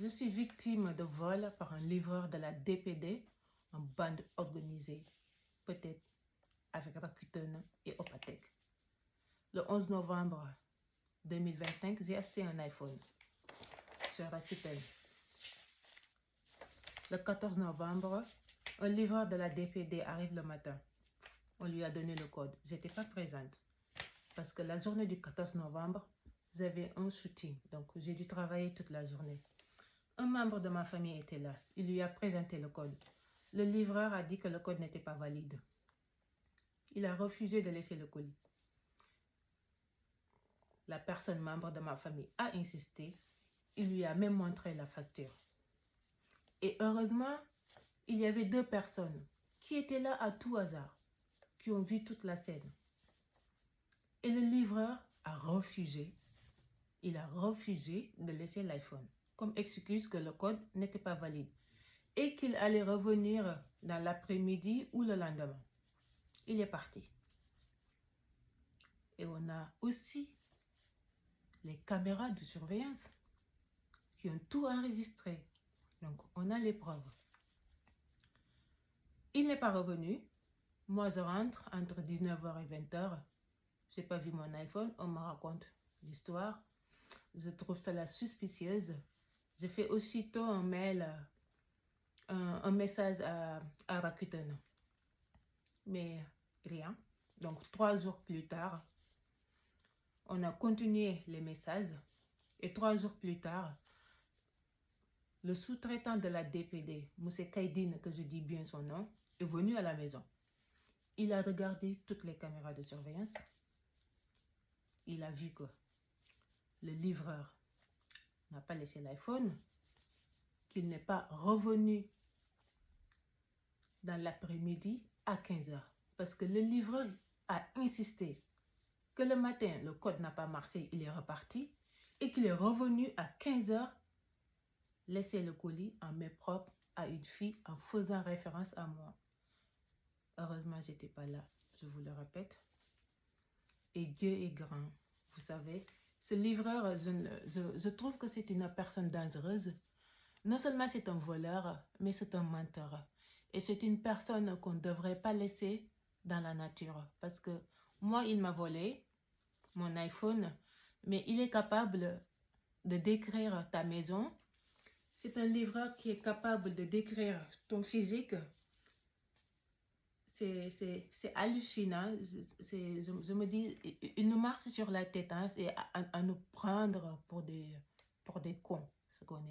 Je suis victime de vol par un livreur de la DPD en bande organisée, peut-être avec Rakuten et Opatec. Le 11 novembre 2025, j'ai acheté un iPhone sur Rakuten. Le 14 novembre, un livreur de la DPD arrive le matin. On lui a donné le code. Je n'étais pas présente parce que la journée du 14 novembre, j'avais un shooting. Donc, j'ai dû travailler toute la journée. Un membre de ma famille était là. Il lui a présenté le code. Le livreur a dit que le code n'était pas valide. Il a refusé de laisser le colis. La personne membre de ma famille a insisté. Il lui a même montré la facture. Et heureusement, il y avait 2 personnes qui étaient là à tout hasard, qui ont vu toute la scène. Et le livreur a refusé. Il a refusé de laisser l'iPhone comme excuse que le code n'était pas valide et qu'il allait revenir dans l'après-midi ou le lendemain. Il est parti. Et on a aussi les caméras de surveillance qui ont tout enregistré. Donc, on a les preuves. Il n'est pas revenu. Moi, je rentre entre 19h et 20h. Je n'ai pas vu mon iPhone. On me raconte l'histoire. Je trouve cela suspicieuse. J'ai fait aussitôt un mail, un message à Rakuten. Mais rien. Donc, 3 jours plus tard, on a continué les messages. Et 3 jours plus tard, le sous-traitant de la DPD, M. Kaidine, que je dis bien son nom, est venu à la maison. Il a regardé toutes les caméras de surveillance. Il a vu que le livreur n'a pas laissé l'iPhone, qu'il n'est pas revenu dans l'après-midi à 15h. Parce que le livreur a insisté que le matin, le code n'a pas marché, il est reparti et qu'il est revenu à 15h laisser le colis en main propre à une fille en faisant référence à moi. Heureusement, je n'étais pas là, je vous le répète. Et Dieu est grand. Vous savez, ce livreur, je trouve que c'est une personne dangereuse. Non seulement c'est un voleur, mais c'est un menteur. Et c'est une personne qu'on ne devrait pas laisser dans la nature. Parce que moi, il m'a volé mon iPhone, mais il est capable de décrire ta maison. C'est un livreur qui est capable de décrire ton physique. C'est hallucinant. Je me dis, il nous marche sur la tête. Hein, c'est à nous prendre pour des cons, ce qu'on est.